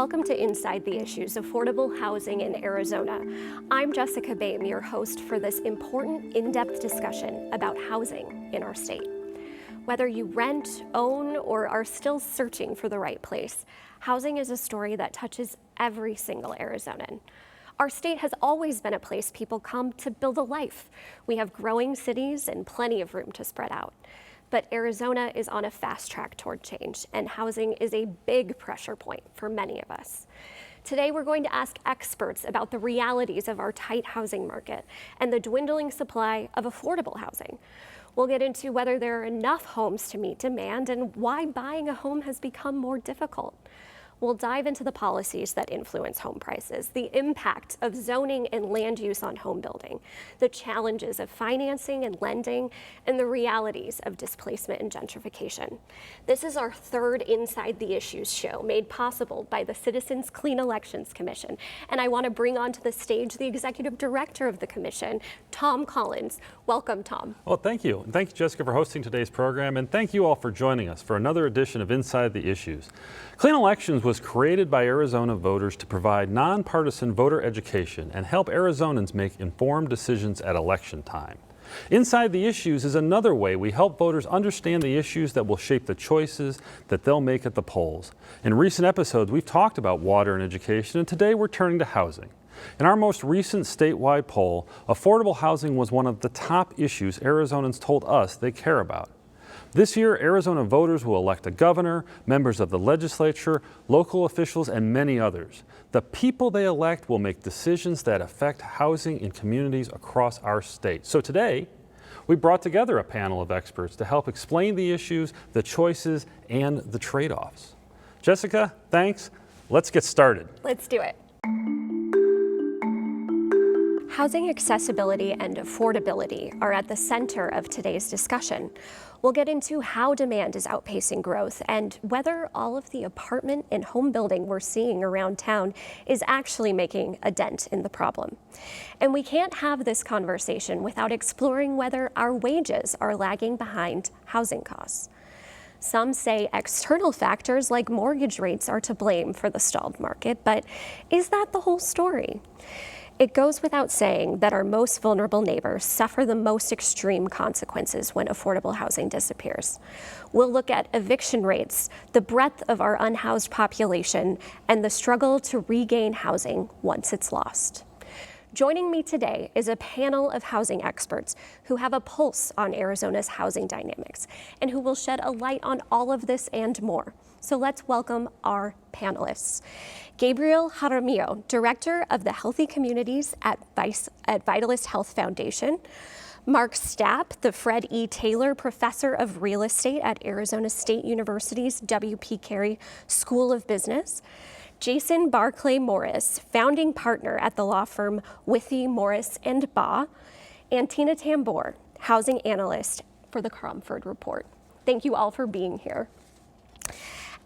Welcome to Inside the Issues, Affordable Housing in Arizona. I'm Jessica Boehm, your host for this important in-depth discussion about housing in our state. Whether you rent, own, or are still searching for the right place, housing is a story that touches every single Arizonan. Our state has always been a place people come to build a life. We have growing cities and plenty of room to spread out. But Arizona is on a fast track toward change, and housing is a big pressure point for many of us. Today, we're going to ask experts about the realities of our tight housing market and the dwindling supply of affordable housing. We'll get into whether there are enough homes to meet demand and why buying a home has become more difficult. We'll dive into the policies that influence home prices, the impact of zoning and land use on home building, the challenges of financing and lending, and the realities of displacement and gentrification. This is our third Inside the Issues show, made possible by the Citizens Clean Elections Commission. And I want to bring onto the stage the executive director of the commission, Tom Collins. Welcome, Tom. Well, thank you. And thank you, Jessica, for hosting today's program. And thank you all for joining us for another edition of Inside the Issues. Clean Elections was created by Arizona voters to provide nonpartisan voter education and help Arizonans make informed decisions at election time. Inside the Issues is another way we help voters understand the issues that will shape the choices that they'll make at the polls. In recent episodes, we've talked about water and education, and today we're turning to housing. In our most recent statewide poll, affordable housing was one of the top issues Arizonans told us they care about. This year, Arizona voters will elect a governor, members of the legislature, local officials, and many others. The people they elect will make decisions that affect housing in communities across our state. So today, we brought together a panel of experts to help explain the issues, the choices, and the trade-offs. Jessica, thanks. Let's get started. Let's do it. Housing accessibility and affordability are at the center of today's discussion. We'll get into how demand is outpacing growth and whether all of the apartment and home building we're seeing around town is actually making a dent in the problem. And we can't have this conversation without exploring whether our wages are lagging behind housing costs. Some say external factors like mortgage rates are to blame for the stalled market, but is that the whole story? It goes without saying that our most vulnerable neighbors suffer the most extreme consequences when affordable housing disappears. We'll look at eviction rates, the breadth of our unhoused population, and the struggle to regain housing once it's lost. Joining me today is a panel of housing experts who have a pulse on Arizona's housing dynamics and who will shed a light on all of this and more. So let's welcome our panelists. Gabriel Jaramillo, Director of the Healthy Communities at Vitalist Health Foundation. Mark Stapp, the Fred E. Taylor Professor of Real Estate at Arizona State University's W.P. Carey School of Business. Jason Barclay Morris, founding partner at the law firm Withy, Morris & Baugh. And Tina Tambor, housing analyst for the Cromford Report. Thank you all for being here.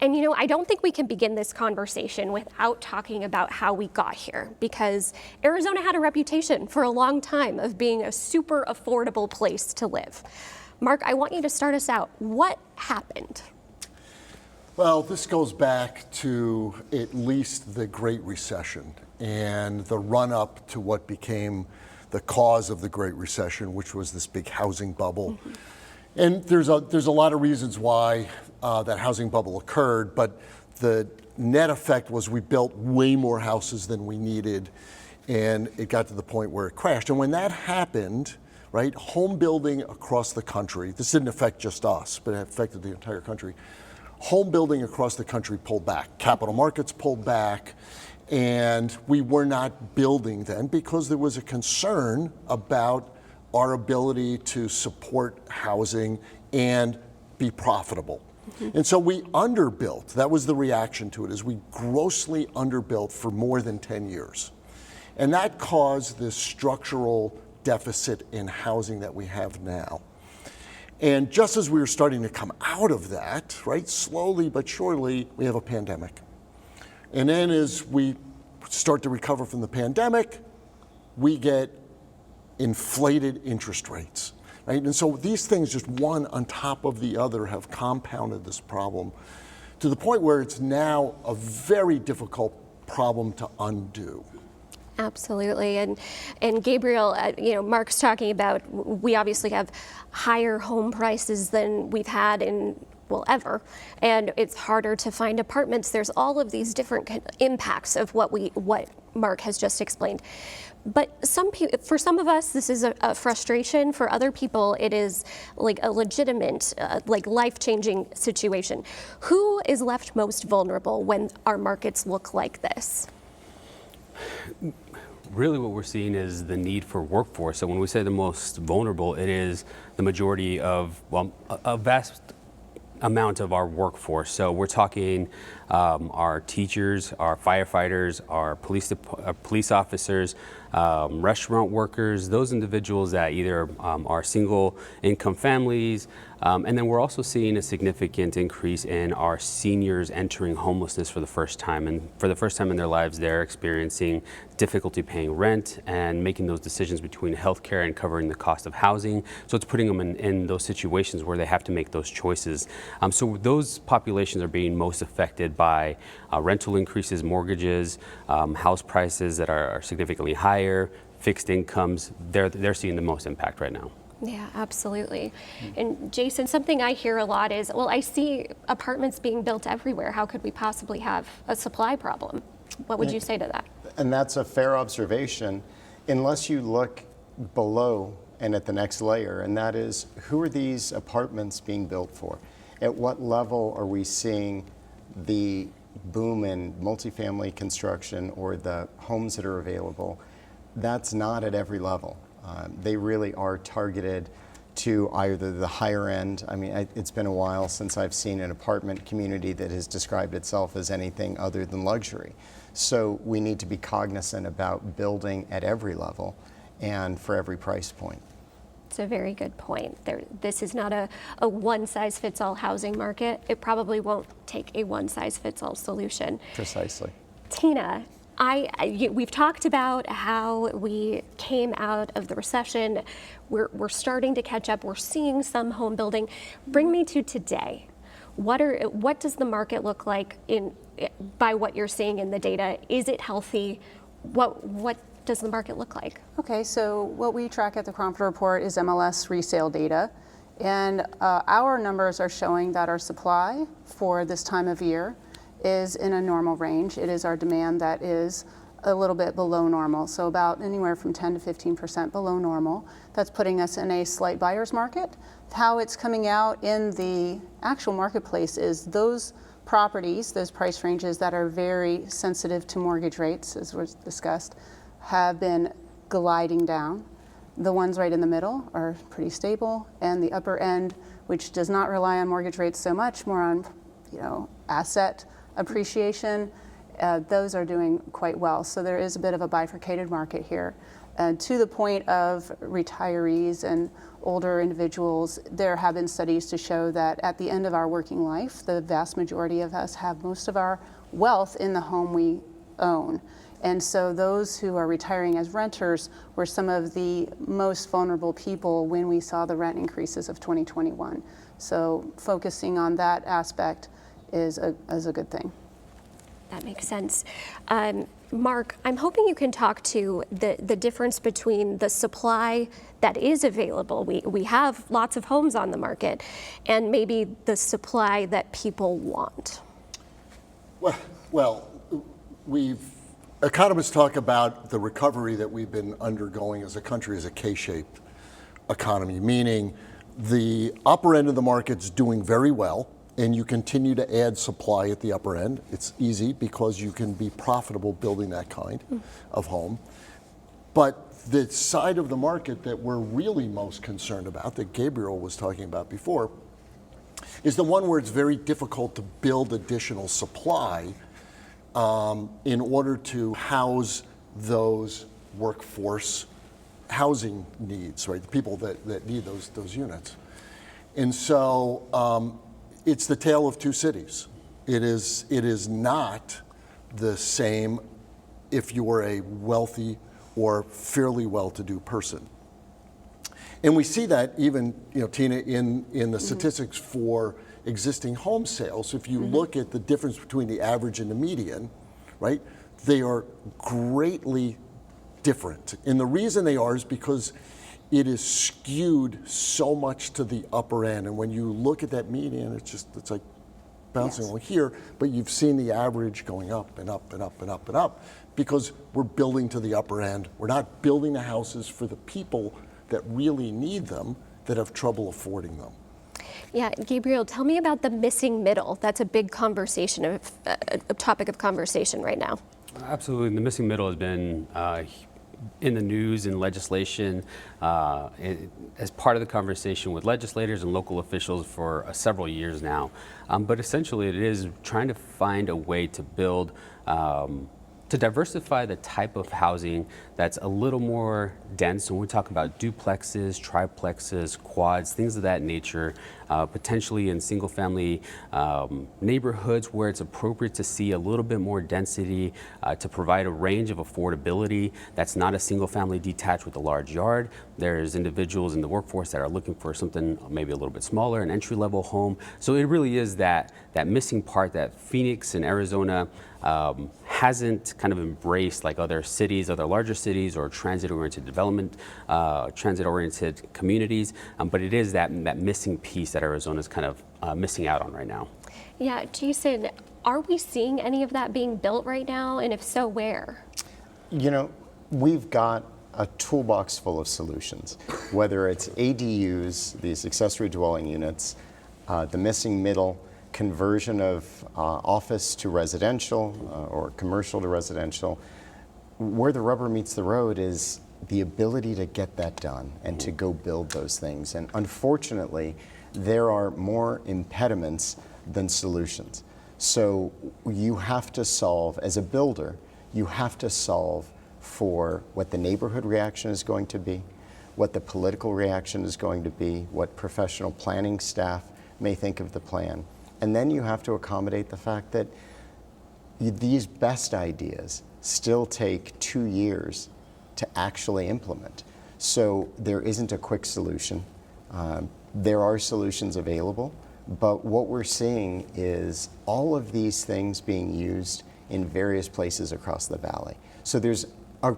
And I don't think we can begin this conversation without talking about how we got here, because Arizona had a reputation for a long time of being a super affordable place to live. Mark, I want you to start us out. What happened? Well, this goes back to at least the Great Recession and the run-up to what became the cause of the Great Recession, which was this big housing bubble. Mm-hmm. And there's a lot of reasons why that housing bubble occurred, but the net effect was we built way more houses than we needed, and it got to the point where it crashed. And when that happened, right, home building across the country, this didn't affect just us, but it affected the entire country. Home building across the country pulled back. Capital markets pulled back, and we were not building then because there was a concern about our ability to support housing and be profitable. Mm-hmm. And so we underbuilt. That was the reaction to it, is we grossly underbuilt for more than 10 years. And that caused this structural deficit in housing that we have now. And just as we were starting to come out of that, right, slowly but surely, we have a pandemic. And then as we start to recover from the pandemic, we get inflated interest rates, right? And so these things, just one on top of the other, have compounded this problem to the point where it's now a very difficult problem to undo. Absolutely, and Gabriel, Mark's talking about, we obviously have higher home prices than we've had in ever, and it's harder to find apartments. There's all of these different impacts of what Mark has just explained. But for some of us, this is a frustration. For other people, it is like a legitimate, like life-changing situation. Who is left most vulnerable when our markets look like this? Really what we're seeing is the need for workforce. So when we say the most vulnerable, it is the majority of, a vast amount of our workforce. So we're talking our teachers, our firefighters, our police officers, restaurant workers, those individuals that either are single income families, and then we're also seeing a significant increase in our seniors entering homelessness for the first time. And for the first time in their lives, they're experiencing difficulty paying rent and making those decisions between healthcare and covering the cost of housing. So it's putting them in those situations where they have to make those choices. So those populations are being most affected by rental increases, mortgages, house prices that are significantly higher, fixed incomes. They're seeing the most impact right now. Yeah, absolutely. And Jason, something I hear a lot is, well, I see apartments being built everywhere. How could we possibly have a supply problem? What would you say to that? And that's a fair observation, unless you look below and at the next layer, and that is, who are these apartments being built for? At what level are we seeing the boom in multifamily construction or the homes that are available? That's not at every level. They really are targeted to either the higher end. I mean, it's been a while since I've seen an apartment community that has described itself as anything other than luxury. So we need to be cognizant about building at every level and for every price point. It's a very good point. This is not a one-size-fits-all housing market. It probably won't take a one-size-fits-all solution. Precisely. Tina, we've talked about how we came out of the recession. We're starting to catch up. We're seeing some home building. Bring me to today. What does the market look like by what you're seeing in the data? Is it healthy? What does the market look like? Okay, so what we track at the Cromford Report is MLS resale data. And our numbers are showing that our supply for this time of year is in a normal range. It is our demand that is a little bit below normal, so about anywhere from 10 to 15% below normal. That's putting us in a slight buyer's market. How it's coming out in the actual marketplace is those properties, those price ranges that are very sensitive to mortgage rates, as was discussed, have been gliding down. The ones right in the middle are pretty stable, and the upper end, which does not rely on mortgage rates so much, more on asset appreciation, those are doing quite well. So there is a bit of a bifurcated market here. To the point of retirees and older individuals, there have been studies to show that at the end of our working life, the vast majority of us have most of our wealth in the home we own. And so those who are retiring as renters were some of the most vulnerable people when we saw the rent increases of 2021. So focusing on that aspect is a good thing. That makes sense. Mark, I'm hoping you can talk to the difference between the supply that is available. We have lots of homes on the market, and maybe the supply that people want. Well, economists talk about the recovery that we've been undergoing as a country as a K-shaped economy, meaning the upper end of the market's doing very well, and you continue to add supply at the upper end. It's easy because you can be profitable building that kind of home. But the side of the market that we're really most concerned about, that Gabriel was talking about before, is the one where it's very difficult to build additional supply in order to house those workforce housing needs, right? The people that need those units. And so it's the tale of two cities. It is not the same if you are a wealthy or fairly well-to-do person. And we see that even, Tina, in the statistics for existing home sales, if you look at the difference between the average and the median, right, they are greatly different. And the reason they are is because it is skewed so much to the upper end. And when you look at that median, it's like bouncing over here, but you've seen the average going up and up and up and up and up because we're building to the upper end. We're not building the houses for the people that really need them, that have trouble affording them. Yeah, Gabriel, tell me about the missing middle. That's a big conversation, a topic of conversation right now. Absolutely. The missing middle has been in the news and legislation as part of the conversation with legislators and local officials for several years now. But essentially it is trying to find a way to build, to diversify the type of housing that's a little more dense. When we talk about duplexes, triplexes, quads, things of that nature, potentially in single family neighborhoods where it's appropriate to see a little bit more density to provide a range of affordability that's not a single family detached with a large yard. There's individuals in the workforce that are looking for something maybe a little bit smaller, an entry level home. So it really is that missing part that Phoenix and Arizona hasn't kind of embraced like other cities, other larger cities or transit-oriented development, transit-oriented communities, but it is that missing piece that Arizona's kind of missing out on right now. Yeah, Jason, are we seeing any of that being built right now? And if so, where? You know, we've got a toolbox full of solutions, whether it's ADUs, these accessory dwelling units, the missing middle, conversion of office to residential or commercial to residential. Where the rubber meets the road is the ability to get that done and to go build those things. And unfortunately, there are more impediments than solutions. So you have to solve, as a builder, you have to solve for what the neighborhood reaction is going to be, what the political reaction is going to be, what professional planning staff may think of the plan. And then you have to accommodate the fact that these best ideas still take 2 years to actually implement. So there isn't a quick solution. There are solutions available, but what we're seeing is all of these things being used in various places across the valley. So there's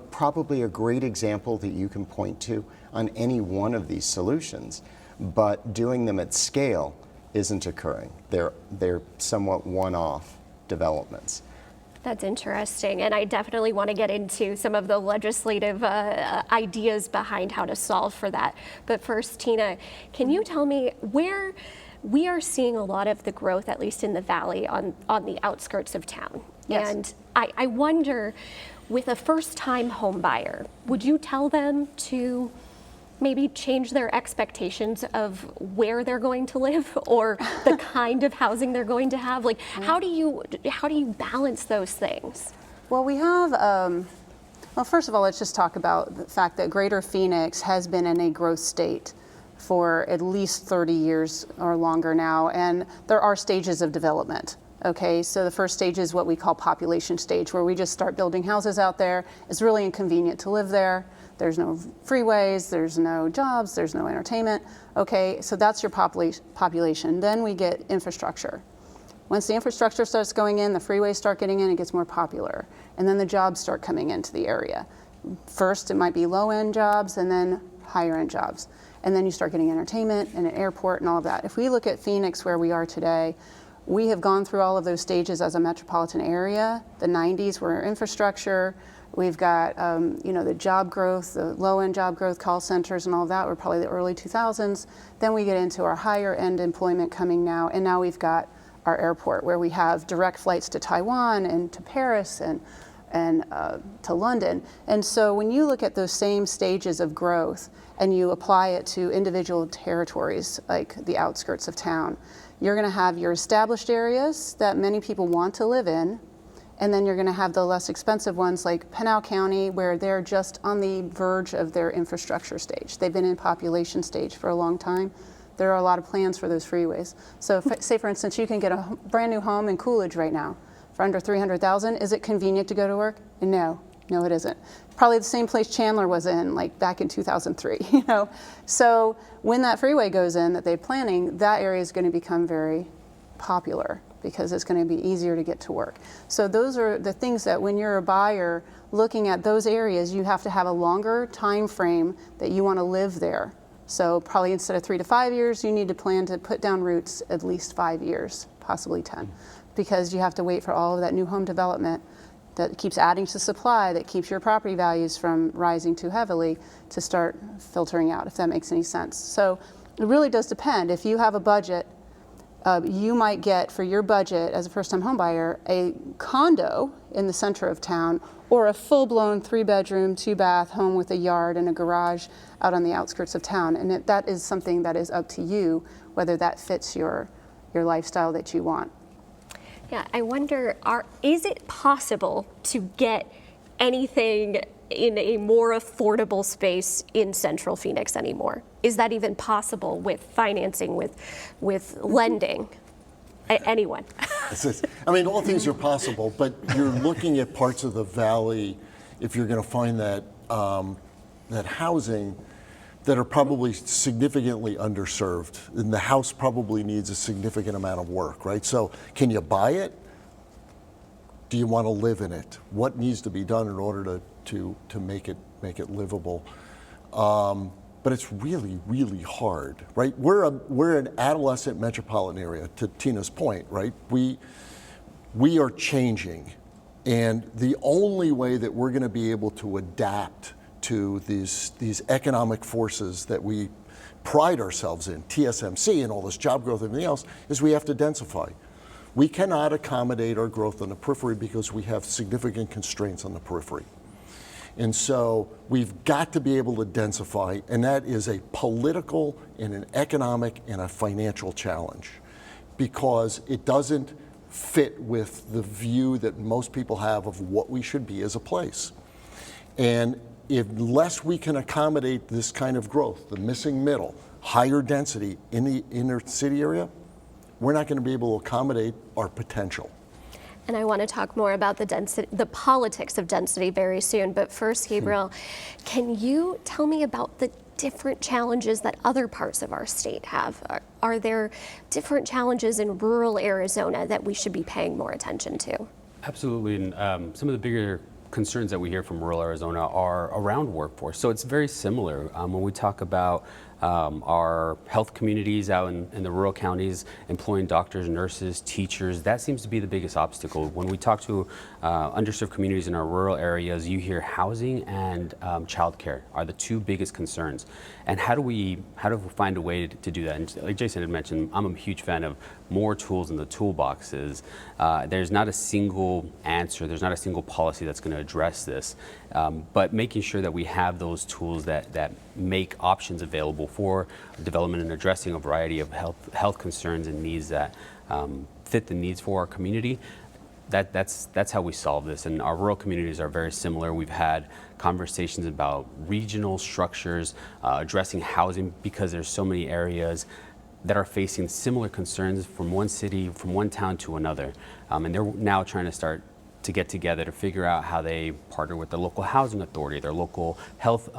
probably a great example that you can point to on any one of these solutions, but doing them at scale isn't occurring. They're somewhat one-off developments. That's interesting, and I definitely want to get into some of the legislative ideas behind how to solve for that. But first, Tina, can you tell me where we are seeing a lot of the growth, at least in the valley, on the outskirts of town? Yes. And I wonder, with a first-time home buyer, would you tell them to maybe change their expectations of where they're going to live or the kind of housing they're going to have? Like, how do you balance those things? Well, we have, well, first of all, let's just talk about the fact that Greater Phoenix has been in a growth state for at least 30 years or longer now, and there are stages of development. Okay, so the first stage is what we call population stage, where we just start building houses out there. It's really inconvenient to live there. There's no freeways, there's no jobs, there's no entertainment. Okay, so that's your population. Then we get infrastructure. Once the infrastructure starts going in, the freeways start getting in, it gets more popular. And then the jobs start coming into the area. First, it might be low-end jobs and then higher-end jobs. And then you start getting entertainment and an airport and all of that. If we look at Phoenix, where we are today, we have gone through all of those stages as a metropolitan area. The 90s were infrastructure. We've got, you know, the job growth, the low-end job growth, call centers and all of that were probably the early 2000s. Then we get into our higher-end employment coming now, and now we've got our airport where we have direct flights to Taiwan and to Paris and to London. And so when you look at those same stages of growth and you apply it to individual territories like the outskirts of town, you're going to have your established areas that many people want to live in, and then you're going to have the less expensive ones like Pinal County, where they're just on the verge of their infrastructure stage. They've been in population stage for a long time. There are a lot of plans for those freeways. So say, for instance, you can get a brand new home in Coolidge right now for under $300,000. Is it convenient to go to work? No, it isn't. Probably the same place Chandler was in, like back in 2003, you know? So when that freeway goes in that they're planning, that area is going to become very popular because it's going to be easier to get to work. So those are the things that when you're a buyer looking at those areas, you have to have a longer time frame that you want to live there. So probably instead of 3 to 5 years, you need to plan to put down roots at least 5 years, possibly 10, because you have to wait for all of that new home development that keeps adding to supply, that keeps your property values from rising too heavily to start filtering out, if that makes any sense. So it really does depend. If you have a budget, you might get for your budget as a first-time home buyer a condo in the center of town or a full-blown 3-bedroom, 2-bath home with a yard and a garage out on the outskirts of town. And that is something that is up to you, whether that fits your lifestyle that you want. Yeah, I wonder, is it possible to get anything in a more affordable space in Central Phoenix anymore? Is that even possible with financing, with lending? Anyone? I mean, all things are possible, but you're looking at parts of the valley, if you're going to find that that housing, that are probably significantly underserved, and the house probably needs a significant amount of work, right? So can you buy it? Do you want to live in it? What needs to be done in order to make it livable? But it's really, really hard, right? We're an adolescent metropolitan area, to Tina's point, right? We are changing, and the only way that we're going to be able to adapt to these economic forces that we pride ourselves in, TSMC and all this job growth and everything else, is we have to densify. We cannot accommodate our growth on the periphery because we have significant constraints on the periphery. And so we've got to be able to densify, and that is a political and an economic and a financial challenge because it doesn't fit with the view that most people have of what we should be as a place. And unless we can accommodate this kind of growth, the missing middle, higher density in the inner city area, we're not going to be able to accommodate our potential. And I want to talk more about the density, the politics of density very soon. But first, Gabriel, can you tell me about the different challenges that other parts of our state have? Are there different challenges in rural Arizona that we should be paying more attention to? Absolutely, and some of the bigger concerns that we hear from rural Arizona are around workforce. So it's very similar when we talk about our health communities out in the rural counties, employing doctors, nurses, teachers. That seems to be the biggest obstacle. When we talk to underserved communities in our rural areas, you hear housing and childcare are the two biggest concerns. And how do we find a way to do that? And like Jason had mentioned, I'm a huge fan of more tools in the toolboxes. There's not a single answer, there's not a single policy that's going to address this, but making sure that we have those tools that make options available for development and addressing a variety of health concerns and needs that fit the needs for our community. That's how we solve this. And our rural communities are very similar. We've had conversations about regional structures, addressing housing because there's so many areas that are facing similar concerns from one city, from one town to another. And they're now trying to start to get together to figure out how they partner with the local housing authority, their local health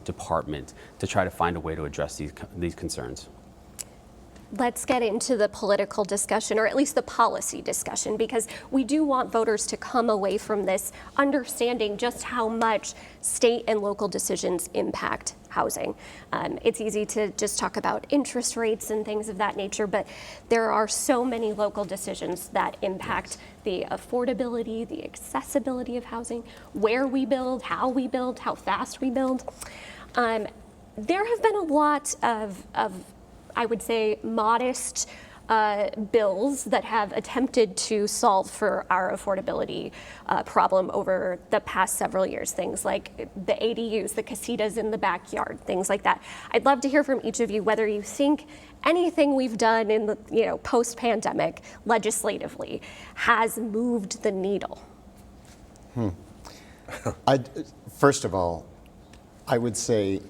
department, to try to find a way to address these concerns. Let's get into the political discussion, or at least the policy discussion, because we do want voters to come away from this understanding just how much state and local decisions impact housing. It's easy to just talk about interest rates and things of that nature, but there are so many local decisions that impact the affordability, the accessibility of housing, where we build, how fast we build. There have been a lot of I would say, modest bills that have attempted to solve for our affordability problem over the past several years. Things like the ADUs, the casitas in the backyard, things like that. I'd love to hear from each of you whether you think anything we've done in the post-pandemic legislatively has moved the needle. First of all, I would say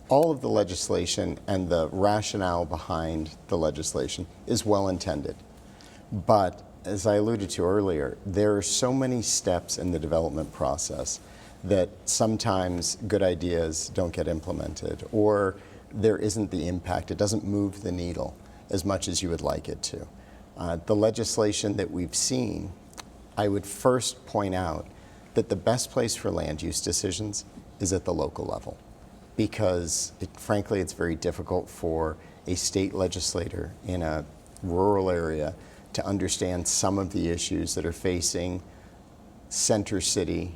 all of the legislation and the rationale behind the legislation is well intended. But as I alluded to earlier, there are so many steps in the development process that sometimes good ideas don't get implemented, or there isn't the impact. It doesn't move the needle as much as you would like it to. The legislation that we've seen, I would first point out that the best place for land use decisions is at the local level, because frankly, it's very difficult for a state legislator in a rural area to understand some of the issues that are facing center city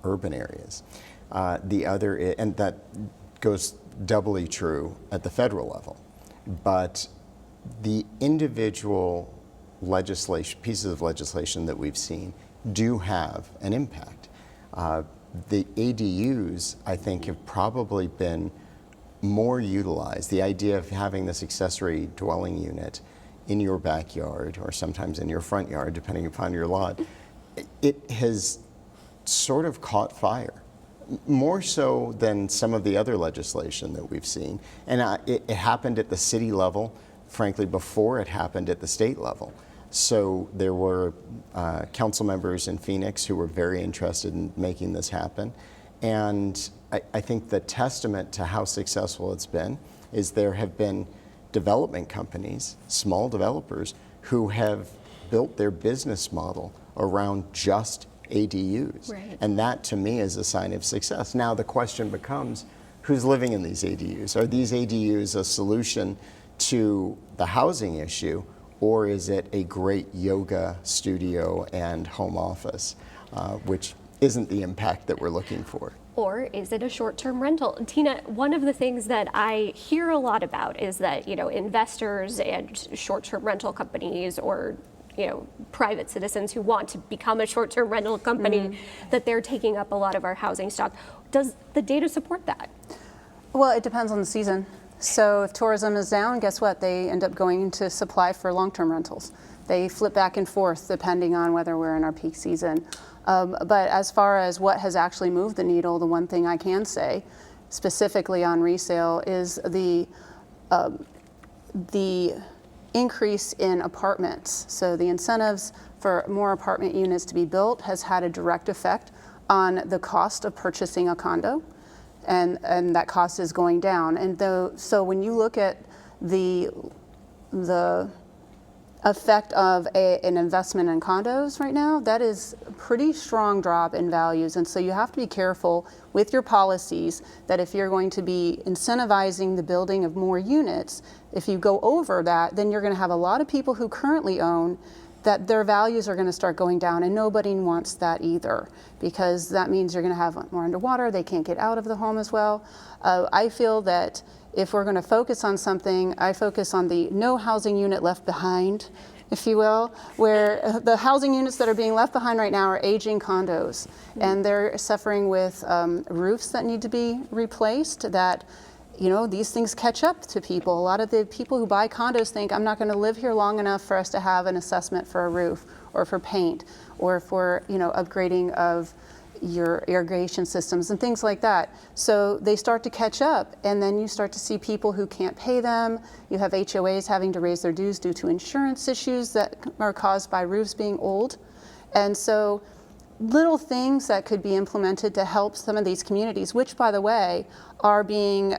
urban areas. And that goes doubly true at the federal level. But the individual pieces of legislation that we've seen do have an impact. The ADUs, I think, have probably been more utilized. The idea of having this accessory dwelling unit in your backyard, or sometimes in your front yard, depending upon your lot, it has sort of caught fire, more so than some of the other legislation that we've seen. And it happened at the city level, frankly, before it happened at the state level. So there were council members in Phoenix who were very interested in making this happen. And I think the testament to how successful it's been is there have been development companies, small developers, who have built their business model around just ADUs. Right. And that, to me, is a sign of success. Now, the question becomes, who's living in these ADUs? Are these ADUs a solution to the housing issue, or is it a great yoga studio and home office, which isn't the impact that we're looking for? Or is it a short-term rental? Tina, one of the things that I hear a lot about is that, investors and short-term rental companies, or private citizens who want to become a short-term rental company, that they're taking up a lot of our housing stock. Does the data support that? Well, it depends on the season. So if tourism is down, guess what? They end up going into supply for long-term rentals. They flip back and forth depending on whether we're in our peak season. But as far as what has actually moved the needle, the one thing I can say specifically on resale is the increase in apartments. So the incentives for more apartment units to be built has had a direct effect on the cost of purchasing a condo, and that cost is going down. And so when you look at the effect of an investment in condos right now, that is a pretty strong drop in values. And so you have to be careful with your policies that if you're going to be incentivizing the building of more units, if you go over that, then you're going to have a lot of people who currently own that their values are going to start going down, and nobody wants that either, because that means you're going to have more underwater. They can't get out of the home as well. I feel that if we're going to focus on something, I focus on the no housing unit left behind, if you will, where the housing units that are being left behind right now are aging condos, and they're suffering with roofs that need to be replaced, that these things catch up to people. A lot of the people who buy condos think, I'm not going to live here long enough for us to have an assessment for a roof, or for paint, or for upgrading of your irrigation systems and things like that. So they start to catch up, and then you start to see people who can't pay them. You have HOAs having to raise their dues due to insurance issues that are caused by roofs being old. And so little things that could be implemented to help some of these communities, which, by the way, are being,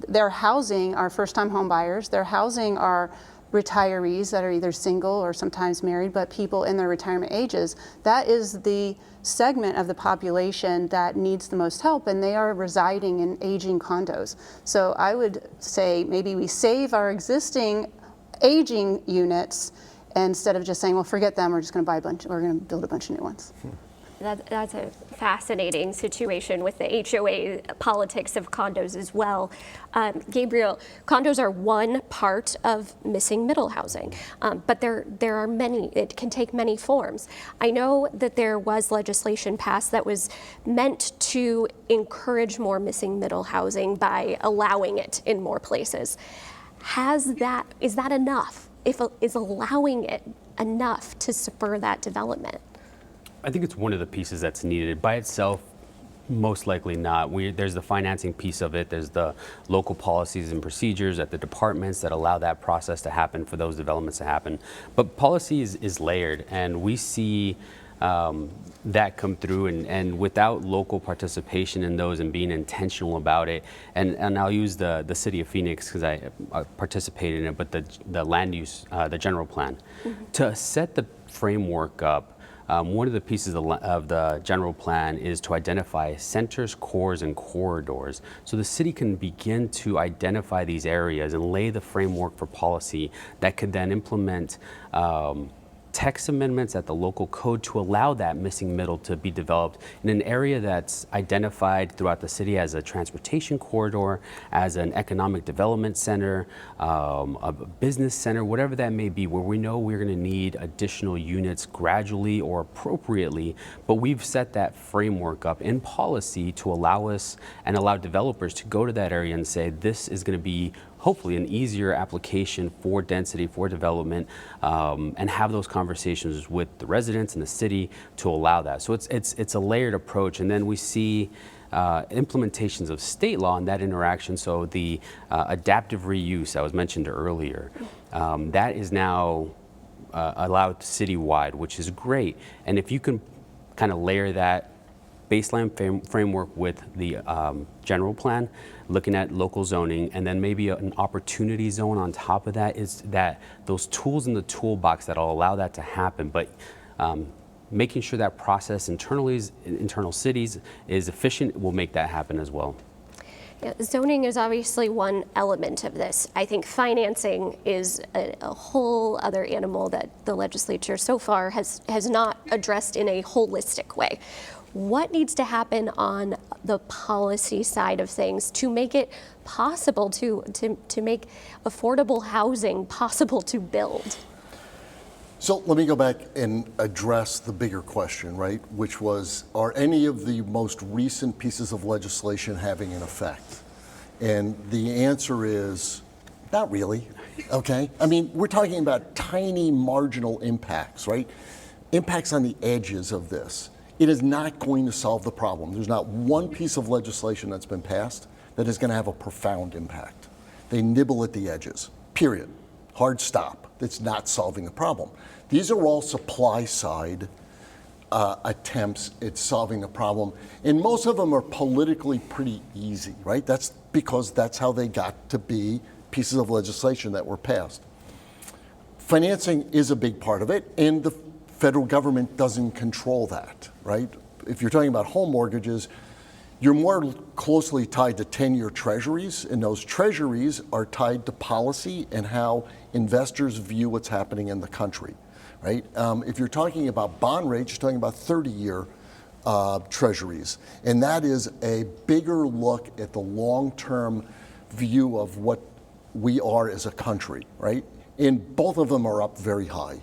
they're housing our first-time home buyers, they're housing our retirees that are either single or sometimes married, but people in their retirement ages. That is the segment of the population that needs the most help, and they are residing in aging condos. So I would say maybe we save our existing aging units instead of just saying, well, forget them, we're just going to buy a bunch, we're going to build a bunch of new ones. That's a fascinating situation with the HOA politics of condos as well. Gabriel, condos are one part of missing middle housing, but there are many. It can take many forms. I know that there was legislation passed that was meant to encourage more missing middle housing by allowing it in more places. Is that enough? Is allowing it enough to spur that development? I think it's one of the pieces that's needed. By itself, most likely not. There's the financing piece of it. There's the local policies and procedures at the departments that allow that process to happen, for those developments to happen. But policy is layered, and we see that come through, and without local participation in those and being intentional about it, and I'll use the city of Phoenix because I participated in it, but the land use, the general plan, to set the framework up. One of the pieces of the general plan is to identify centers, cores, and corridors. So the city can begin to identify these areas and lay the framework for policy that could then implement text amendments at the local code to allow that missing middle to be developed in an area that's identified throughout the city as a transportation corridor, as an economic development center, a business center, whatever that may be, where we know we're going to need additional units gradually or appropriately, but we've set that framework up in policy to allow us and allow developers to go to that area and say, this is going to be hopefully an easier application for density, for development, and have those conversations with the residents and the city to allow that. So it's a layered approach, and then we see implementations of state law in that interaction. So the adaptive reuse that was mentioned earlier, that is now allowed citywide, which is great. And if you can kind of layer that baseline framework with the general plan, looking at local zoning, and then maybe an opportunity zone on top of that, is that those tools in the toolbox that'll allow that to happen. But making sure that process internally, internal cities, is efficient will make that happen as well. Yeah, zoning is obviously one element of this. I think financing is a whole other animal that the legislature so far has not addressed in a holistic way. What needs to happen on the policy side of things to make it possible to make affordable housing possible to build? So let me go back and address the bigger question, right? Which was, are any of the most recent pieces of legislation having an effect? And the answer is, not really, okay? I mean, we're talking about tiny marginal impacts, right? Impacts on the edges of this. It is not going to solve the problem. There's not one piece of legislation that's been passed that is going to have a profound impact. They nibble at the edges, period. Hard stop. It's not solving the problem. These are all supply side attempts at solving the problem, and most of them are politically pretty easy, right? That's because that's how they got to be pieces of legislation that were passed. Financing is a big part of it, and the federal government doesn't control that, right? If you're talking about home mortgages, you're more closely tied to 10-year treasuries, and those treasuries are tied to policy and how investors view what's happening in the country, right? If you're talking about bond rates, you're talking about 30-year treasuries, and that is a bigger look at the long-term view of what we are as a country, right? And both of them are up very high.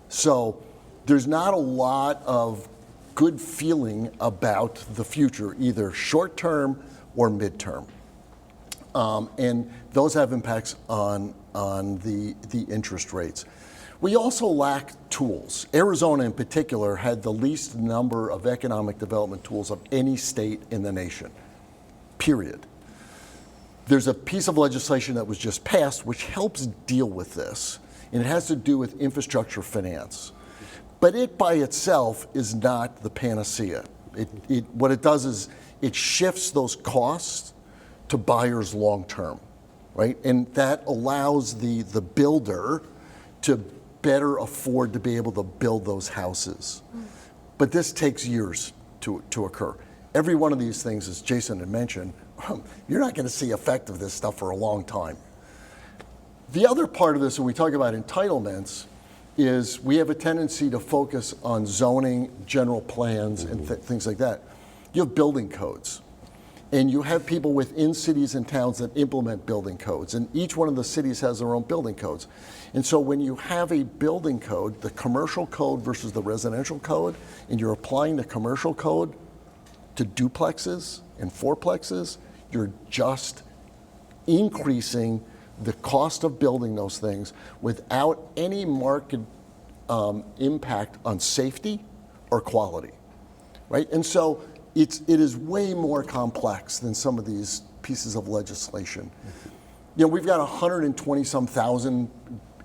So there's not a lot of good feeling about the future, either short-term or mid-term. And those have impacts on the interest rates. We also lack tools. Arizona in particular had the least number of economic development tools of any state in the nation, period. There's a piece of legislation that was just passed which helps deal with this, and it has to do with infrastructure finance. But it by itself is not the panacea. What it does is it shifts those costs to buyers long term, right? And that allows the builder to better afford to be able to build those houses. But this takes years to occur. Every one of these things, as Jason had mentioned, you're not going to see effect of this stuff for a long time. The other part of this, when we talk about entitlements, is we have a tendency to focus on zoning, general plans, and things like that. You have building codes, and you have people within cities and towns that implement building codes, and each one of the cities has their own building codes. And so when you have a building code, the commercial code versus the residential code, and you're applying the commercial code to duplexes and fourplexes, you're just increasing the cost of building those things without any market impact on safety or quality, right? And so it is way more complex than some of these pieces of legislation. You know, we've got 120-some thousand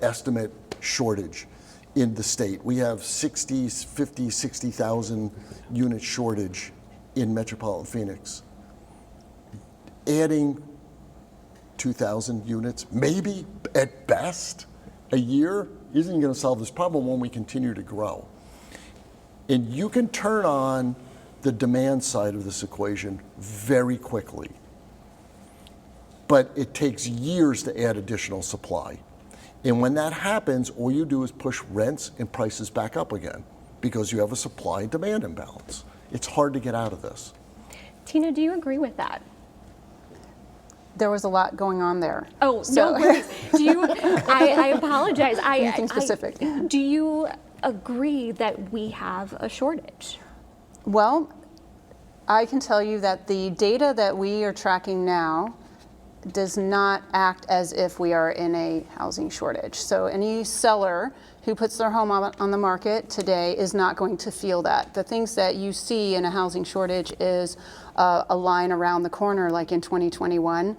estimate shortage. in the state. We have 60,000 unit shortage in metropolitan Phoenix. Adding 2,000 units, maybe at best, a year, isn't going to solve this problem when we continue to grow. And you can turn on the demand side of this equation very quickly. But it takes years to add additional supply. And when that happens, all you do is push rents and prices back up again because you have a supply and demand imbalance. It's hard to get out of this. Tina, do you agree with that? There was a lot going on there. Oh, So- no worries. Do you, I apologize. Anything specific? Do you agree that we have a shortage? Well, I can tell you that the data that we are tracking now does not act as if we are in a housing shortage. So any seller who puts their home on the market today is not going to feel that. The things that you see in a housing shortage is a line around the corner, like in 2021,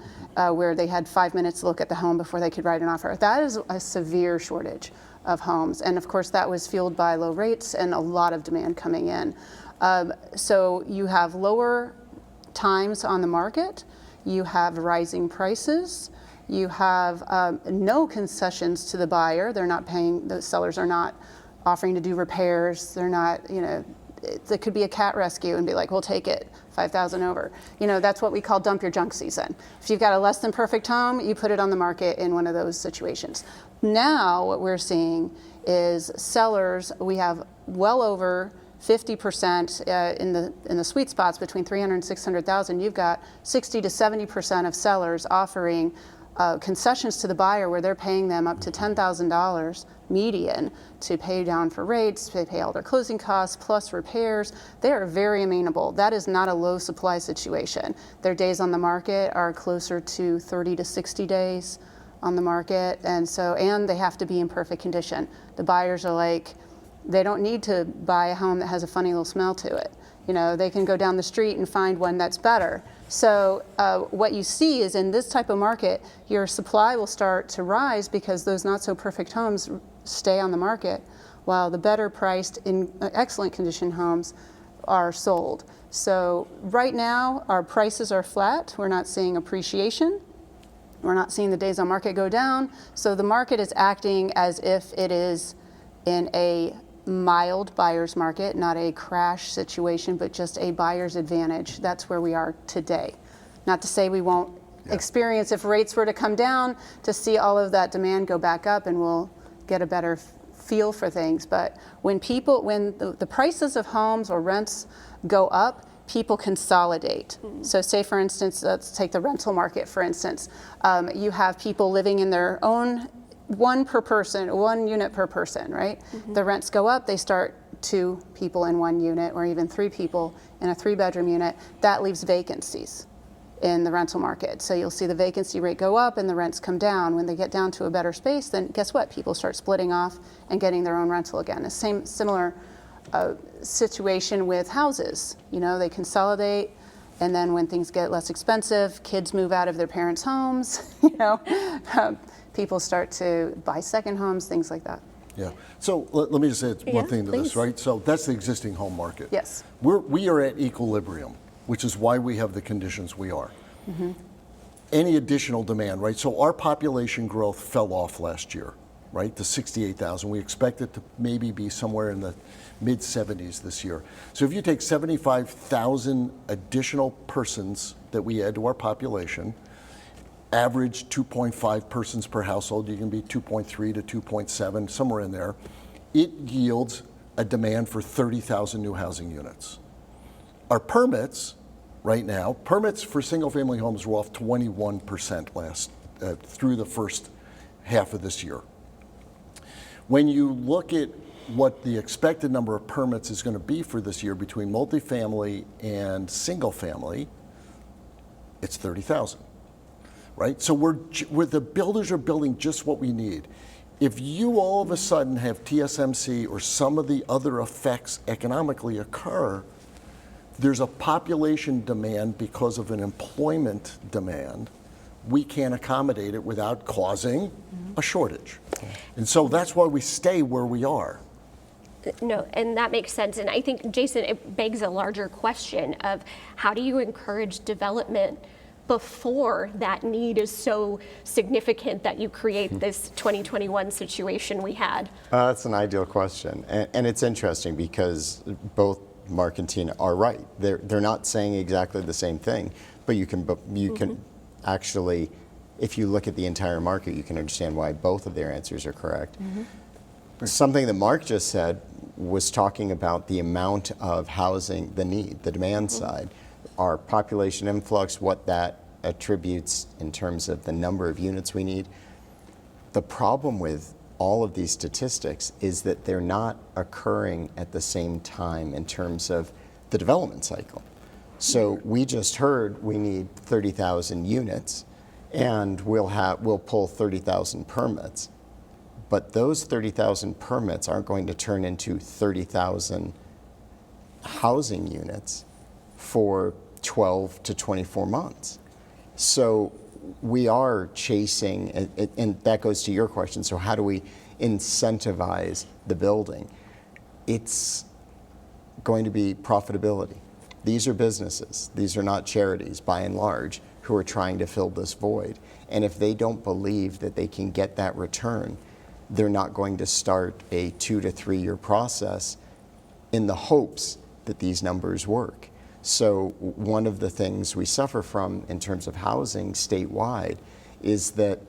where they had 5 minutes to look at the home before they could write an offer. That is a severe shortage of homes. And of course, that was fueled by low rates and a lot of demand coming in. So you have lower times on the market, you have rising prices, you have no concessions to the buyer. They're not paying, the sellers are not offering to do repairs. They're not, there could be a cat rescue and be like, we'll take it, 5,000 over. That's what we call dump your junk season. If you've got a less than perfect home, you put it on the market in one of those situations. Now what we're seeing is sellers, we have well over 50% in the sweet spots between 300 and 600,000. You've got 60 to 70% of sellers offering concessions to the buyer where they're paying them up to $10,000 median to pay down for rates, to pay all their closing costs, plus repairs. They are very amenable. That is not a low supply situation. Their days on the market are closer to 30 to 60 days on the market, and they have to be in perfect condition. The buyers are like, they don't need to buy a home that has a funny little smell to it. They can go down the street and find one that's better. So what you see is in this type of market, your supply will start to rise because those not so perfect homes stay on the market, while the better priced, in excellent condition homes are sold. So right now, our prices are flat. We're not seeing appreciation. We're not seeing the days on market go down. So the market is acting as if it is in a mild buyer's market, not a crash situation, but just a buyer's advantage. That's where we are today. Not to say we won't experience, if rates were to come down, to see all of that demand go back up and we'll get a better feel for things. But when the prices of homes or rents go up, people consolidate. So say, for instance, let's take the rental market, for instance. You have people living in their own one unit per person, right? Mm-hmm. The rents go up, they start 2 people in 1 unit or even 3 people in a 3-bedroom unit. That leaves vacancies in the rental market. So you'll see the vacancy rate go up and the rents come down. When they get down to a better space, then guess what? People start splitting off and getting their own rental again. The similar situation with houses. They consolidate, and then when things get less expensive, kids move out of their parents' homes, people start to buy second homes, things like that. Yeah. So let me just say one thing to please. this, right? So that's the existing home market. Yes. We are at equilibrium, which is why we have the conditions we are. Mm-hmm. Any additional demand, right? So our population growth fell off last year, right? To 68,000. We expect it to maybe be somewhere in the mid-70s this year. So if you take 75,000 additional persons that we add to our population, average 2.5 persons per household, you can be 2.3 to 2.7, somewhere in there, it yields a demand for 30,000 new housing units. Our permits right now, permits for single family homes were off 21% through the first half of this year. When you look at what the expected number of permits is going to be for this year between multifamily and single family, it's 30,000. Right? So the builders are building just what we need. If you all of a sudden have TSMC or some of the other effects economically occur, there's a population demand because of an employment demand we can't accommodate it without causing a shortage. And so that's why we stay where we are. No, and that makes sense. And I think, Jason, it begs a larger question of how do you encourage development before that need is so significant that you create this 2021 situation we had? That's an ideal question. And it's interesting because both Mark and Tina are right. They're not saying exactly the same thing, but you can actually, if you look at the entire market, you can understand why both of their answers are correct. Something that Mark just said was talking about the amount of housing, the need, the demand side, our population influx, what that attributes in terms of the number of units we need. The problem with all of these statistics is that they're not occurring at the same time in terms of the development cycle. So we just heard we need 30,000 units, and we'll pull 30,000 permits. But those 30,000 permits aren't going to turn into 30,000 housing units for 12 to 24 months. So we are chasing, and that goes to your question, so how do we incentivize the building? It's going to be profitability. These are businesses. These are not charities, by and large, who are trying to fill this void. And if they don't believe that they can get that return, they're not going to start a 2 to 3 year process in the hopes that these numbers work. So one of the things we suffer from in terms of housing statewide is that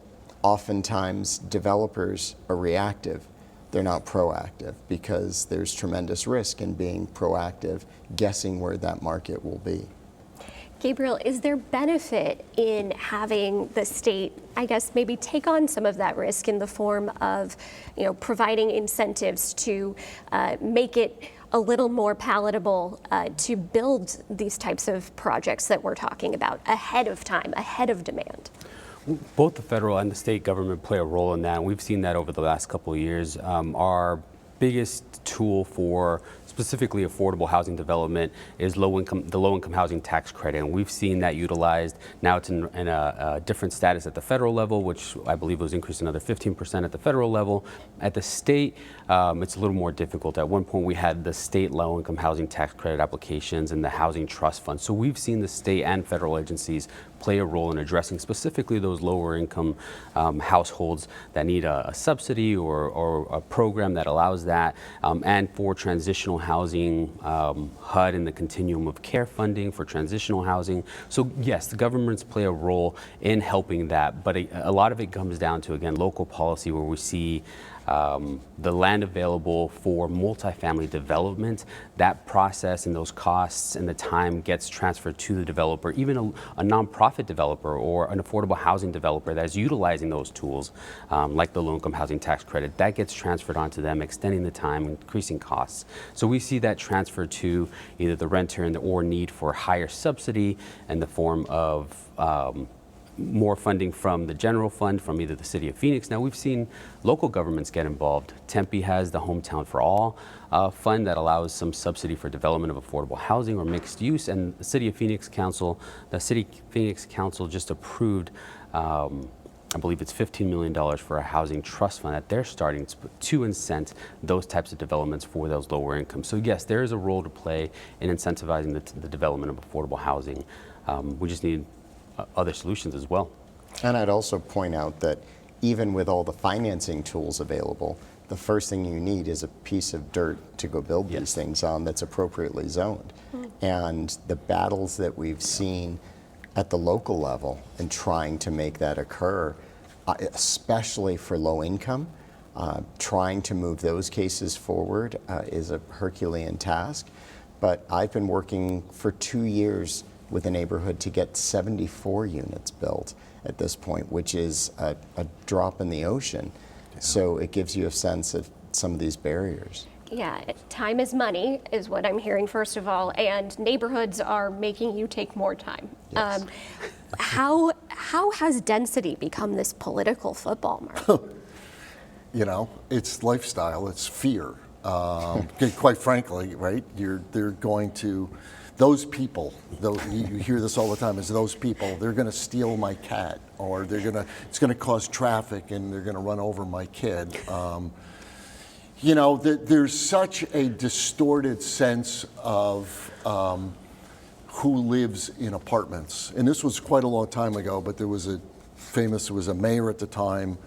oftentimes developers are reactive. They're not proactive because there's tremendous risk in being proactive, guessing where that market will be. Gabriel, is there benefit in having the state, I guess, maybe take on some of that risk in the form of, providing incentives to make it a little more palatable to build these types of projects that we're talking about ahead of time, ahead of demand? Both the federal and the state government play a role in that. We've seen that over the last couple of years. Our biggest tool for specifically affordable housing development is the low-income housing tax credit, and we've seen that utilized. Now it's in a different status at the federal level, which I believe was increased another 15% at the federal level. At the state, it's a little more difficult. At one point, we had the state low-income housing tax credit applications and the housing trust fund. So we've seen the state and federal agencies play a role in addressing specifically those lower income households that need a subsidy or a program that allows that, and for transitional housing, HUD and the continuum of care funding for transitional housing. So yes, the governments play a role in helping that, but a lot of it comes down to, again, local policy, where we see the land available for multifamily development. That process and those costs and the time gets transferred to the developer, even a nonprofit developer or an affordable housing developer that is utilizing those tools, like the low-income housing tax credit. That gets transferred onto them, extending the time, increasing costs. So we see that transfer to either the renter or need for higher subsidy in the form of more funding from the general fund, from either the city of Phoenix. Now we've seen local governments get involved. Tempe has the Hometown for All fund that allows some subsidy for development of affordable housing or mixed use. And the City Phoenix Council just approved, I believe it's $15 million for a housing trust fund that they're starting to incent those types of developments for those lower incomes. So yes, there is a role to play in incentivizing the development of affordable housing. We just need other solutions as well. And I'd also point out that even with all the financing tools available, the first thing you need is a piece of dirt to go build these things on that's appropriately zoned. And the battles that we've seen at the local level in trying to make that occur, especially for low income, trying to move those cases forward is a Herculean task. But I've been working for 2 years with a neighborhood to get 74 units built at this point, which is a drop in the ocean. Yeah. So it gives you a sense of some of these barriers. Yeah, time is money is what I'm hearing, first of all, and neighborhoods are making you take more time. Yes. How has density become this political football, Mark? It's lifestyle, it's fear. Quite frankly, right? They're going to those people, though you hear this all the time, is those people, they're going to steal my cat, or it's going to cause traffic and they're going to run over my kid. You know, there's such a distorted sense of who lives in apartments. And this was quite a long time ago, but there was a mayor at the time,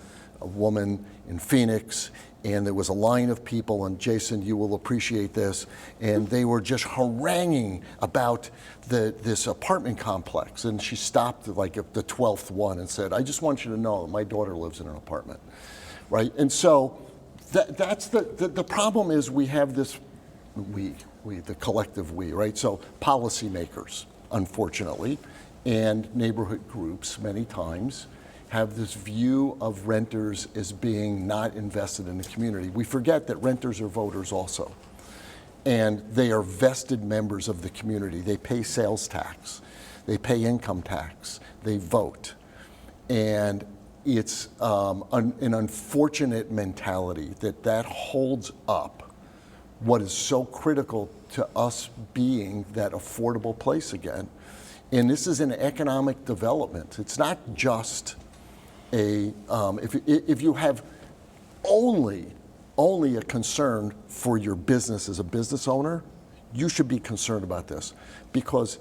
a woman in Phoenix, and there was a line of people, and Jason, you will appreciate this, and they were just haranguing about this apartment complex. And she stopped like at the 12th one and said, I just want you to know that my daughter lives in an apartment, right? And so that's the problem is we have this, the collective we, right? So policymakers, unfortunately, and neighborhood groups many times have this view of renters as being not invested in the community. We forget that renters are voters also. And they are vested members of the community. They pay sales tax, they pay income tax, they vote. And it's an unfortunate mentality that holds up what is so critical to us being that affordable place again. And this is an economic development. It's not just if you have only a concern for your business as a business owner, you should be concerned about this, because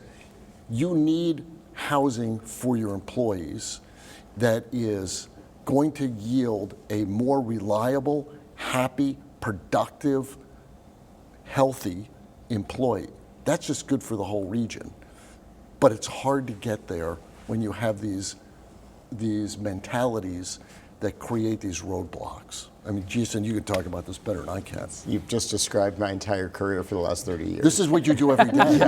you need housing for your employees that is going to yield a more reliable, happy, productive, healthy employee. That's just good for the whole region. But it's hard to get there when you have these mentalities that create these roadblocks. I mean, Jason, you can talk about this better than I can. You've just described my entire career for the last 30 years. This is what you do every day.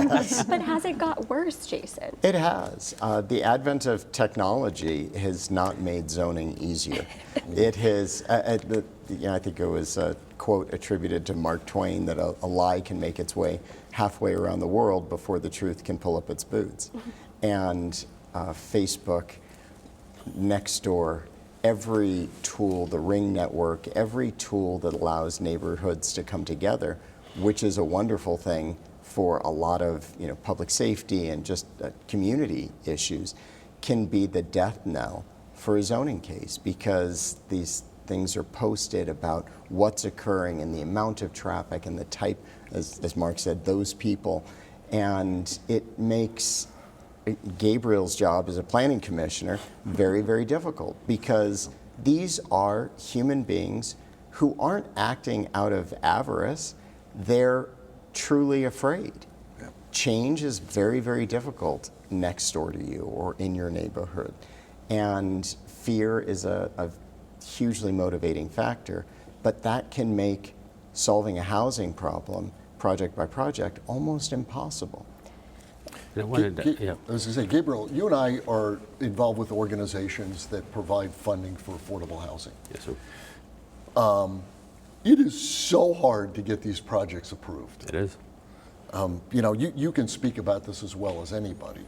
But has it got worse, Jason? It has. The advent of technology has not made zoning easier. It has, I think it was a quote attributed to Mark Twain that a lie can make its way halfway around the world before the truth can pull up its boots. And Facebook, Nextdoor, every tool, the Ring network, every tool that allows neighborhoods to come together, which is a wonderful thing for a lot of public safety and just community issues, can be the death knell for a zoning case, because these things are posted about what's occurring and the amount of traffic and the type, as Mark said, those people, and it makes Gabriel's job as a planning commissioner very, very difficult, because these are human beings who aren't acting out of avarice. They're truly afraid. Yeah. Change is very, very difficult next door to you or in your neighborhood. And fear is a hugely motivating factor, but that can make solving a housing problem, project by project, almost impossible. I was going to say, Gabriel, you and I are involved with organizations that provide funding for affordable housing. Yes, sir. It is so hard to get these projects approved. It is. You can speak about this as well as anybody,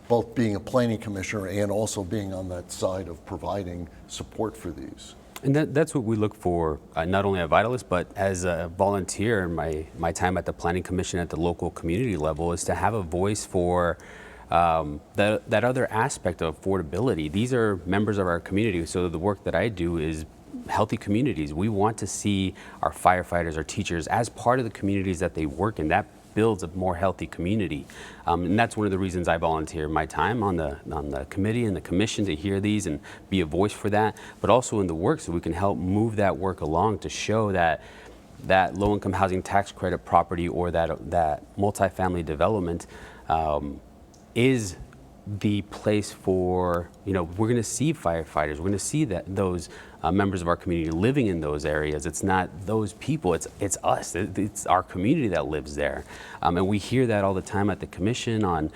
both being a planning commissioner and also being on that side of providing support for these. And that's what we look for, not only at Vitalist, but as a volunteer in my time at the Planning Commission at the local community level, is to have a voice for that other aspect of affordability. These are members of our community, so the work that I do is healthy communities. We want to see our firefighters, our teachers, as part of the communities that they work in. That builds a more healthy community. And that's one of the reasons I volunteer my time on the committee and the commission to hear these and be a voice for that, but also in the work so we can help move that work along to show that low-income housing tax credit property or that multifamily development is the place for, we're going to see firefighters, we're going to see those members of our community living in those areas. It's not those people, it's us, it's our community that lives there. And we hear that all the time at the commission on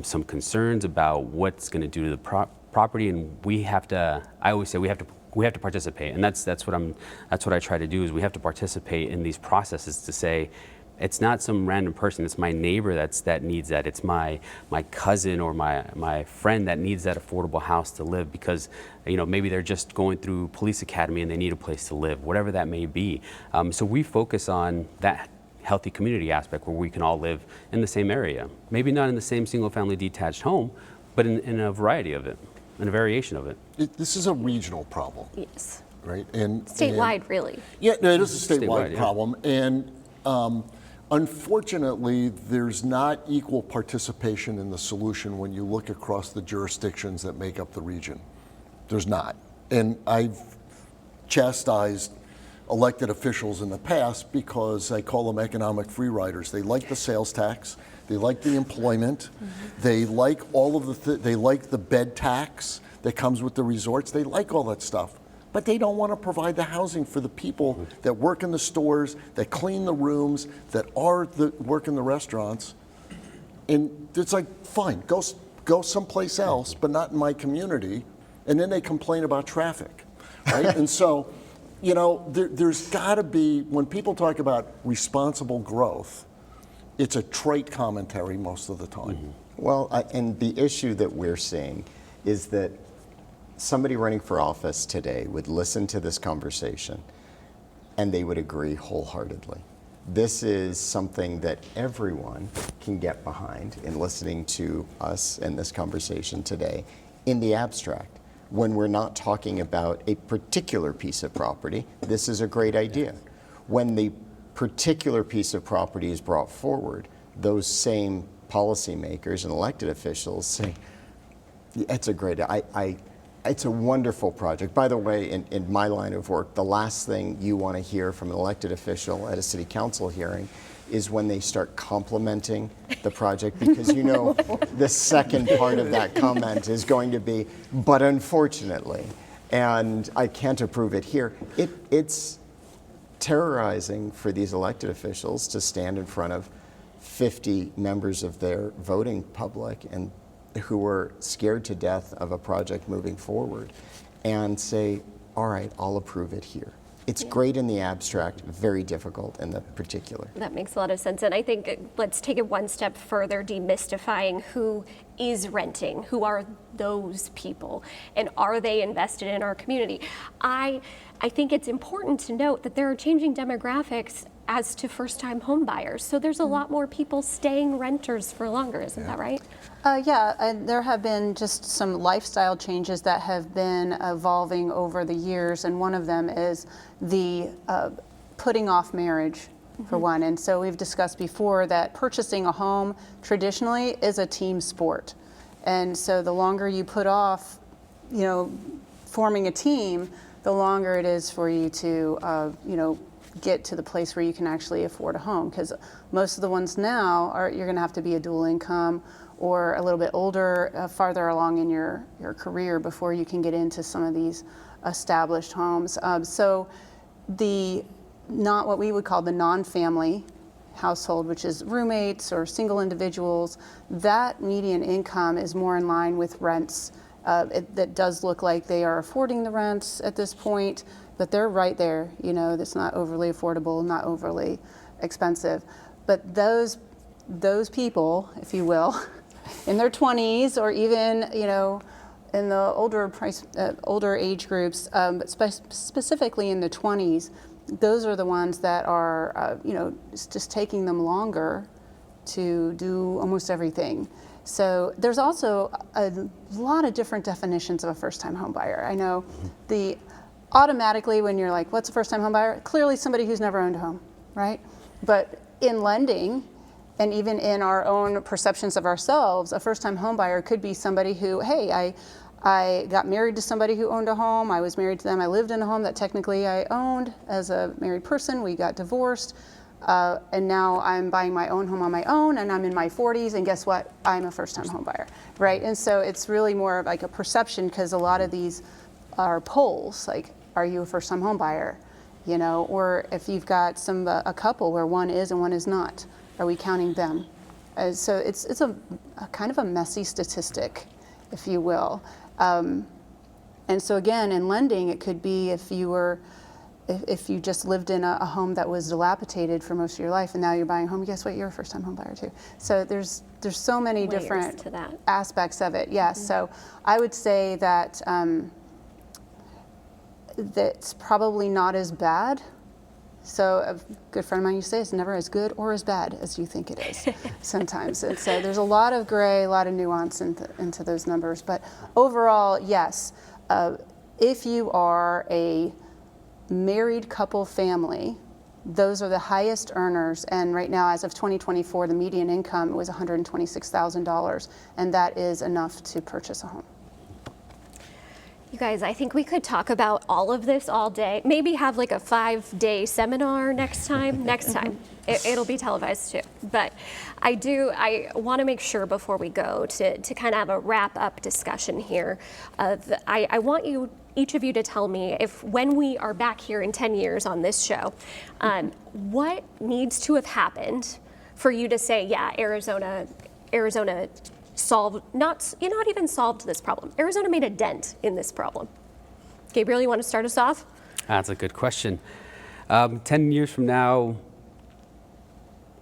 some concerns about what's going to do to the property, and I always say we have to participate, and that's what I try to do, is we have to participate in these processes to say, it's not some random person, it's my neighbor that needs that. It's my cousin or my friend that needs that affordable house to live because, maybe they're just going through police academy and they need a place to live, whatever that may be. So we focus on that, healthy community aspect where we can all live in the same area. Maybe not in the same single-family detached home, but in a variety of it, in a variation of it. This is a regional problem, Yes. right? And Statewide, really. Yeah, no, it is a statewide Yeah. problem, and unfortunately, there's not equal participation in the solution when you look across the jurisdictions that make up the region. There's not, and I've chastised elected officials in the past because I call them economic free riders. They like the sales tax, they like the employment, they like all of they like the bed tax that comes with the resorts. They like all that stuff, but they don't want to provide the housing for the people that work in the stores, that clean the rooms, that work in the restaurants. And it's like, fine, go someplace else, but not in my community. And then they complain about traffic, right? And so, you know, there's got to be, when people talk about responsible growth, it's a trite commentary most of the time. Well, and the issue that we're seeing is that somebody running for office today would listen to this conversation and they would agree wholeheartedly. This is something that everyone can get behind in listening to us and this conversation today in the abstract. When we're not talking about a particular piece of property, this is a great idea. When the particular piece of property is brought forward, those same policymakers and elected officials say, it's a great, it's a wonderful project. By the way, in my line of work, the last thing you want to hear from an elected official at a city council hearing is when they start complimenting the project, because you know the second part of that comment is going to be, but unfortunately, and I can't approve it here. It's terrorizing for these elected officials to stand in front of 50 members of their voting public and who are scared to death of a project moving forward and say, all right, I'll approve it here. It's great in the abstract, very difficult in the particular. That makes a lot of sense. And I think let's take it one step further, demystifying who is renting, who are those people, and are they invested in our community? I think it's important to note that there are changing demographics as to first-time home buyers. So there's a lot more people staying renters for longer, isn't that right? Yeah, and there have been just some lifestyle changes that have been evolving over the years, and one of them is the putting off marriage, for one. And so we've discussed before that purchasing a home traditionally is a team sport. And so the longer you put off, you know, forming a team, the longer it is for you to, you know, get to the place where you can actually afford a home. Because most of the ones now are, you're going to have to be a dual income or a little bit older, farther along in your career before you can get into some of these established homes. So not what we would call the non-family household, which is roommates or single individuals, that median income is more in line with rents. That does look like they are affording the rents at this point, but they're right there. You know, that's not overly affordable, not overly expensive. But those people, if you will, in their 20s or even, you know, in the older age groups, but specifically in the 20s, those are the ones that are, you know, it's just taking them longer to do almost everything. So there's also a lot of different definitions of a first-time home buyer. I know automatically when you're like, what's a first-time home buyer? Clearly somebody who's never owned a home, right? But in lending, and even in our own perceptions of ourselves, a first-time home buyer could be somebody who, hey, I got married to somebody who owned a home. I was married to them. I lived in a home that technically I owned as a married person. We got divorced. And now I'm buying my own home on my own, and I'm in my 40s, and guess what? I'm a first-time home buyer, right? And so it's really more of like a perception, because a lot of these are polls, like, are you a first-time home buyer? You know, or if you've got a couple where one is and one is not, are we counting them? So it's a kind of a messy statistic, if you will. And so again, in lending, it could be if you just lived in a home that was dilapidated for most of your life, and now you're buying a home, guess what? You're a first-time home buyer too. So there's so many Layers different to that. aspects of it. Yes. Mm-hmm. So I would say that that's probably not as bad So a good friend of mine used to say it's never as good or as bad as you think it is sometimes. And so there's a lot of gray, a lot of nuance into those numbers. But overall, yes, if you are a married couple family, those are the highest earners, and right now, as of 2024, the median income was $126,000, and that is enough to purchase a home. You guys, I think we could talk about all of this all day. Maybe have like a 5-day seminar next time. It'll be televised too. But I want to make sure before we go to kind of have a wrap up discussion here. I want each of you to tell me if when we are back here in 10 years on this show, what needs to have happened for you to say, yeah, Arizona solved, not even solved this problem. Arizona made a dent in this problem. Gabriel, you want to start us off? That's a good question. 10 years from now,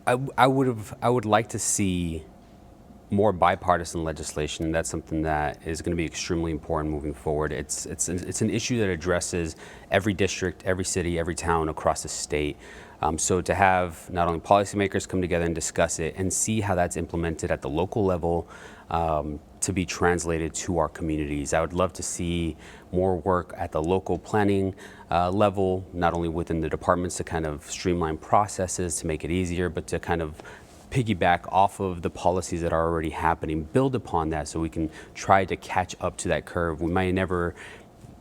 I would like to see more bipartisan legislation. That's something that is going to be extremely important moving forward. It's an issue that addresses every district, every city, every town across the state. So to have not only policymakers come together and discuss it and see how that's implemented at the local level to be translated to our communities. I would love to see more work at the local planning level, not only within the departments to kind of streamline processes to make it easier, but to kind of piggyback off of the policies that are already happening, build upon that so we can try to catch up to that curve. We might never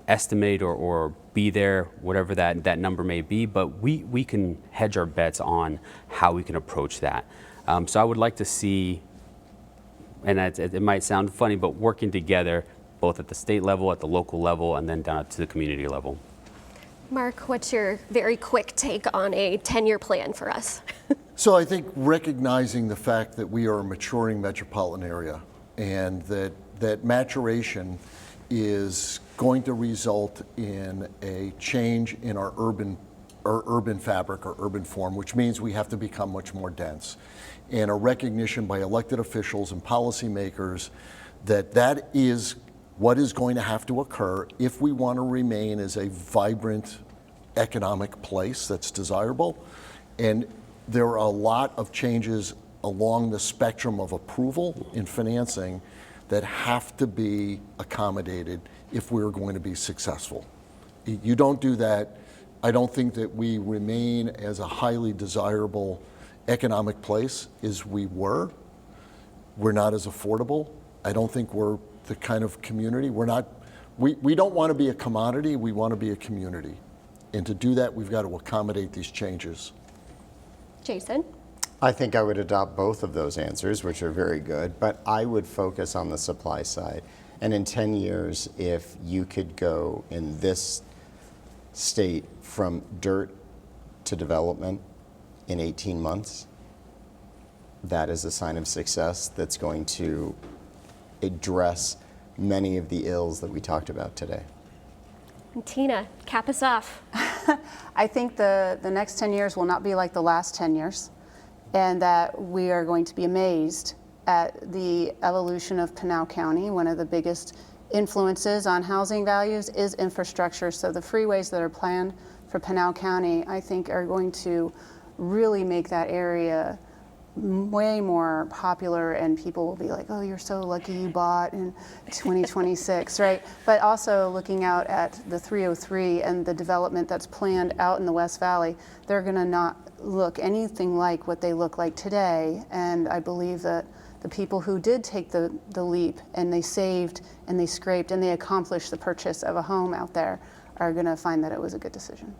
estimate or be there, whatever that number may be, but we can hedge our bets on how we can approach that. So I would like to see, and it might sound funny, but working together both at the state level, at the local level, and then down to the community level. Mark, what's your very quick take on a 10-year plan for us? So I think recognizing the fact that we are a maturing metropolitan area and that maturation is going to result in a change in our urban fabric or urban form, which means we have to become much more dense. And a recognition by elected officials and policymakers that is what is going to have to occur if we want to remain as a vibrant economic place that's desirable. And there are a lot of changes along the spectrum of approval in financing that have to be accommodated if we're going to be successful. You don't do that, I don't think that we remain as a highly desirable economic place as we were. We're not as affordable. I don't think we're the kind of community. We don't want to be a commodity, we want to be a community. And to do that, we've got to accommodate these changes. Jason? I think I would adopt both of those answers, which are very good, but I would focus on the supply side. And in 10 years, if you could go in this state from dirt to development in 18 months, that is a sign of success that's going to address many of the ills that we talked about today. And Tina, cap us off. I think the next 10 years will not be like the last 10 years, and that we are going to be amazed at the evolution of Pinal County. One of the biggest influences on housing values is infrastructure. So the freeways that are planned for Pinal County, I think, are going to really make that area way more popular, and people will be like, oh, you're so lucky you bought in 2026, right? But also looking out at the 303 and the development that's planned out in the West Valley, they're gonna not look anything like what they look like today. And I believe that the people who did take the leap and they saved and they scraped and they accomplished the purchase of a home out there are gonna find that it was a good decision.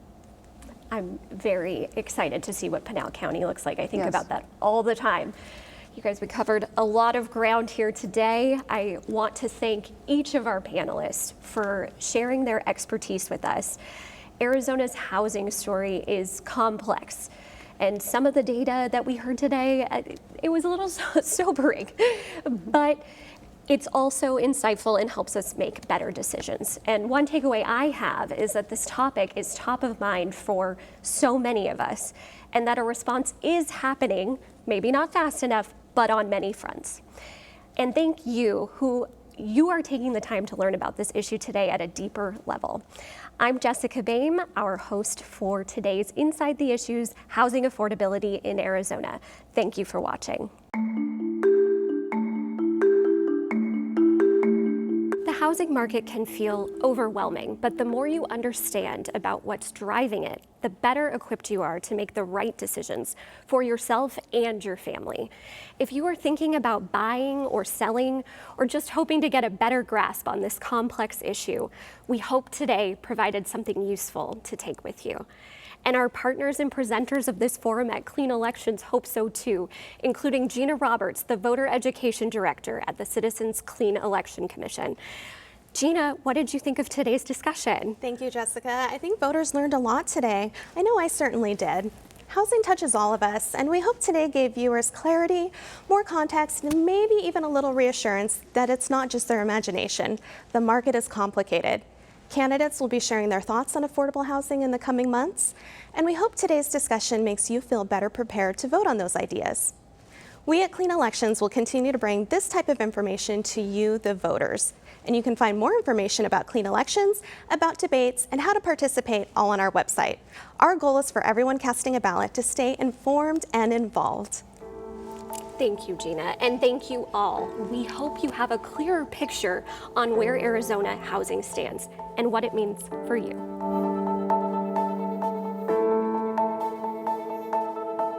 I'm very excited to see what Pinal County looks like. I think Yes. about that all the time. You guys, we covered a lot of ground here today. I want to thank each of our panelists for sharing their expertise with us. Arizona's housing story is complex, and some of the data that we heard today, it was a little sobering, but it's also insightful and helps us make better decisions. And one takeaway I have is that this topic is top of mind for so many of us, and that a response is happening, maybe not fast enough, but on many fronts. And thank you, who you are taking the time to learn about this issue today at a deeper level. I'm Jessica Boehm, our host for today's Inside the Issues, Housing Affordability in Arizona. Thank you for watching. The housing market can feel overwhelming, but the more you understand about what's driving it, the better equipped you are to make the right decisions for yourself and your family. If you are thinking about buying or selling, or just hoping to get a better grasp on this complex issue, we hope today provided something useful to take with you. And our partners and presenters of this forum at Clean Elections hope so too, including Gina Roberts, the Voter Education Director at the Citizens Clean Election Commission. Gina, what did you think of today's discussion? Thank you, Jessica. I think voters learned a lot today. I know I certainly did. Housing touches all of us, and we hope today gave viewers clarity, more context, and maybe even a little reassurance that it's not just their imagination. The market is complicated. Candidates will be sharing their thoughts on affordable housing in the coming months, and we hope today's discussion makes you feel better prepared to vote on those ideas. We at Clean Elections will continue to bring this type of information to you, the voters. And you can find more information about Clean Elections, about debates, and how to participate all on our website. Our goal is for everyone casting a ballot to stay informed and involved. Thank you, Gina, and thank you all. We hope you have a clearer picture on where Arizona housing stands and what it means for you.